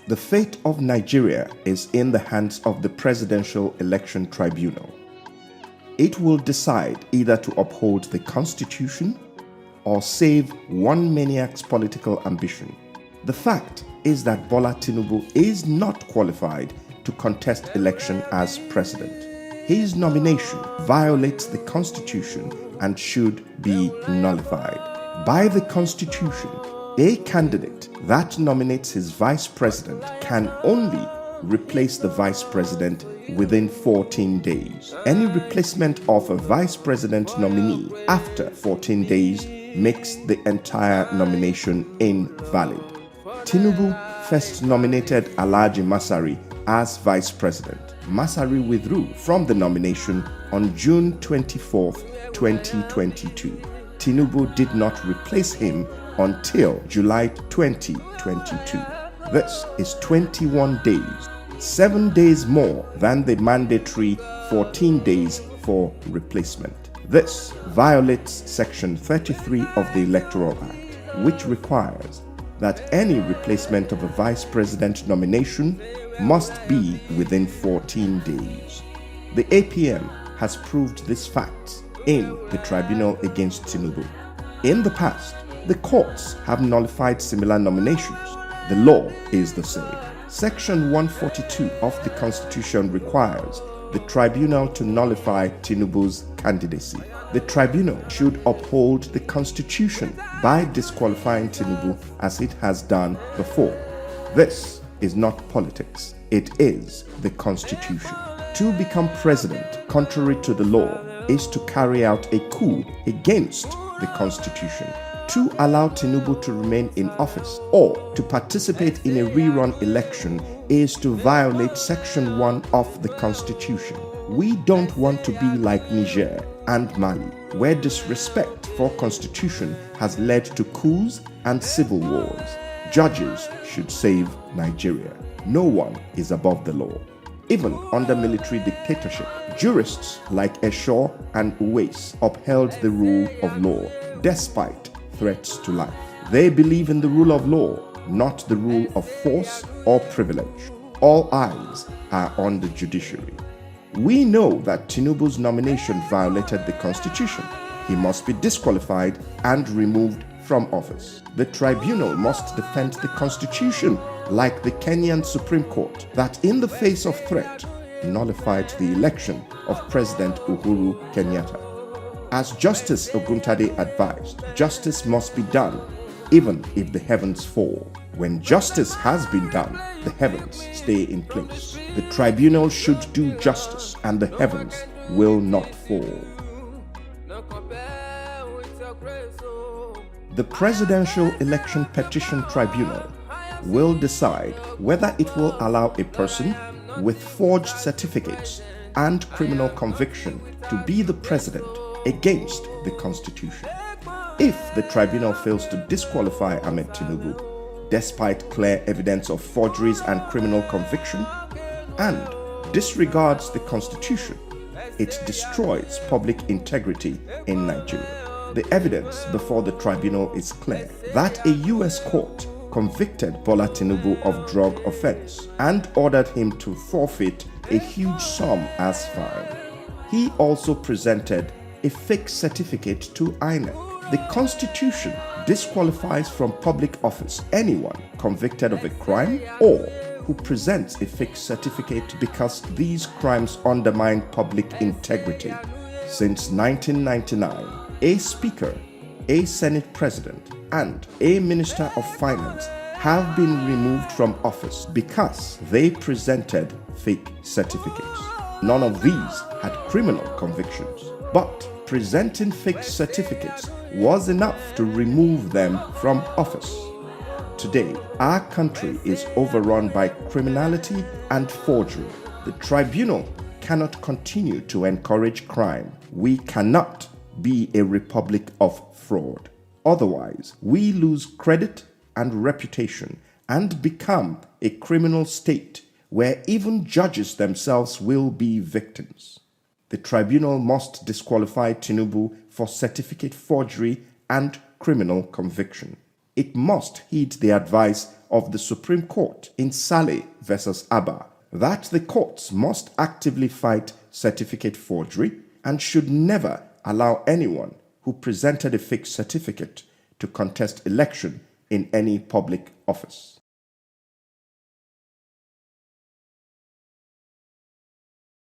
The fate of Nigeria is in the hands of the Presidential Election Tribunal. It will decide either to uphold the Constitution or save one maniac's political ambition. The fact is that Bola Tinibu is not qualified to contest election as president. His nomination violates the Constitution and should be nullified. By the Constitution, a candidate that nominates his vice president can only replace the vice president within 14 days. Any replacement of a vice president nominee after 14 days makes the entire nomination invalid. Tinibu first nominated Alhaji Masari as vice president. Masari withdrew from the nomination on June 24, 2022. Tinibu did not replace him until July 2022. This is 21 days, 7 days more than the mandatory 14 days for replacement. This violates Section 33 of the Electoral Act, which requires that any replacement of a vice president nomination must be within 14 days. The APM has proved this fact in the tribunal against Tinibu. In the past, the courts have nullified similar nominations. The law is the same. Section 142 of the Constitution requires the tribunal to nullify Tinibu's candidacy. The tribunal should uphold the Constitution by disqualifying Tinibu as it has done before. This is not politics, it is the Constitution. To become president, contrary to the law, is to carry out a coup against the Constitution. To allow Tinibu to remain in office or to participate in a rerun election is to violate Section 1 of the Constitution. We don't want to be like Niger and Mali, where disrespect for Constitution has led to coups and civil wars. Judges should save Nigeria. No one is above the law. Even under military dictatorship, jurists like Esho and Uwais upheld the rule of law despite threats to life. They believe in the rule of law, not the rule of force or privilege. All eyes are on the judiciary. We know that Tinubu's nomination violated the Constitution. He must be disqualified and removed from office. The tribunal must defend the Constitution like the Kenyan Supreme Court that, in the face of threat, nullified the election of President Uhuru Kenyatta. As Justice Oguntade advised, justice must be done even if the heavens fall. When justice has been done, the heavens stay in place. The tribunal should do justice and the heavens will not fall. The Presidential Election Petition Tribunal will decide whether it will allow a person with forged certificates and criminal conviction to be the president against the Constitution. If the tribunal fails to disqualify Ahmed Tinibu, despite clear evidence of forgeries and criminal conviction, and disregards the Constitution, it destroys public integrity in Nigeria. The evidence before the tribunal is clear that a U.S. court convicted Bola Tinibu of drug offense and ordered him to forfeit a huge sum as fine. He also presented a fake certificate to INEC. The Constitution disqualifies from public office anyone convicted of a crime or who presents a fake certificate because these crimes undermine public integrity. Since 1999, a speaker, a Senate president, and a minister of finance have been removed from office because they presented fake certificates. None of these had criminal convictions, but presenting fake certificates was enough to remove them from office. Today, our country is overrun by criminality and forgery. The tribunal cannot continue to encourage crime. We cannot be a republic of fraud. Otherwise, we lose credit and reputation and become a criminal state where even judges themselves will be victims. The tribunal must disqualify Tinibu for certificate forgery and criminal conviction. it must heed the advice of the Supreme Court in Saleh versus Abba that the courts must actively fight certificate forgery and should never allow anyone who presented a fake certificate to contest election in any public office.